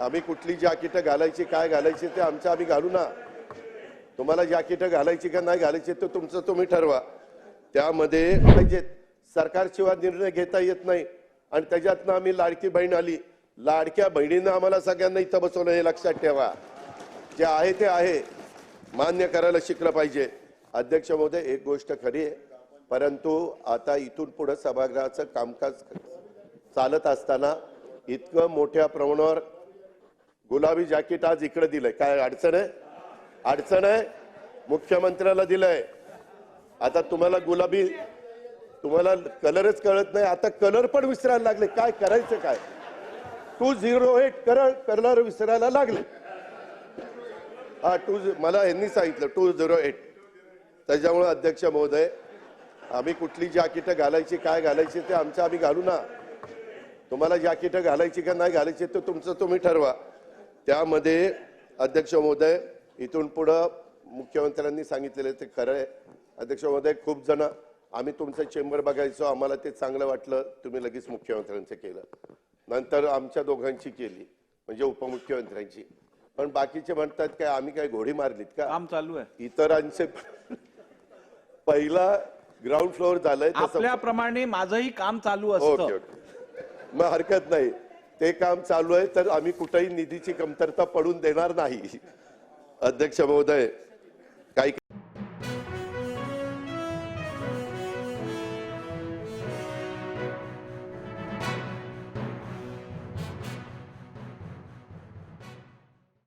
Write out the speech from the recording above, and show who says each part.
Speaker 1: आम्ही कुठली जॅकेट घालायची काय घालायची ते आमचं आम्ही घालू ना. तुम्हाला जॅकेट घालायची का नाही घालायची ते तुमचं तुम्ही ठरवा. त्यामध्ये म्हणजे सरकारशिवाय निर्णय घेता येत नाही आणि त्याच्यातनं आम्ही लाडकी बहीण आली. लाडक्या बहिणीनं आम्हाला सगळ्यांना इथं बसवलं हे लक्षात ठेवा. जे आहे ते आहे, मान्य करायला शिकलं पाहिजे. अध्यक्ष महोदय, एक गोष्ट खरी आहे, परंतु आता इथून पुढे सभागृहाचं कामकाज चालत असताना इतकं मोठ्या प्रमाणावर गुलाबी जॅकेट आज इकडे दिलंय, काय अडचण आहे? अडचण आहे? मुख्यमंत्र्याला दिलंय. आता तुम्हाला गुलाबी, तुम्हाला कलरच कळत नाही, आता कलर पण विसरायला लागले. काय करायचं काय? 208 कलर विसरायला लागले. हा मला यांनी सांगितलं 208. त्याच्यामुळे अध्यक्ष महोदय, आम्ही कुठली जॅकेट घालायची काय घालायची ते आमचं आम्ही घालू ना. तुम्हाला जॅकेट घालायची का नाही घालायची ते तुमचं तुम्ही ठरवा. त्यामध्ये अध्यक्ष महोदय, इथून पुढं मुख्यमंत्र्यांनी सांगितलेलं ते खरं आहे. अध्यक्ष महोदय, खूप जण आम्ही तुमचं चेंबर बघायचो, आम्हाला ते चांगलं वाटलं, तुम्ही लगेच मुख्यमंत्र्यांचं केलं. नंतर आमच्या दोघांची केली, म्हणजे उपमुख्यमंत्र्यांची. पण बाकीचे म्हणतात काय आम्ही काय घोडी मारलीत का?
Speaker 2: काम चालू आहे
Speaker 1: इतरांचे पहिला ग्राउंड फ्लोअर झालंय
Speaker 2: आपल्याप्रमाणे माझंही काम चालू असतं.
Speaker 1: ओके ओके, मग हरकत नाही. ते काम चालू आहे तर आम्ही कुठेही निधीची कमतरता पडून देणार नाही. अध्यक्ष महोदय, काही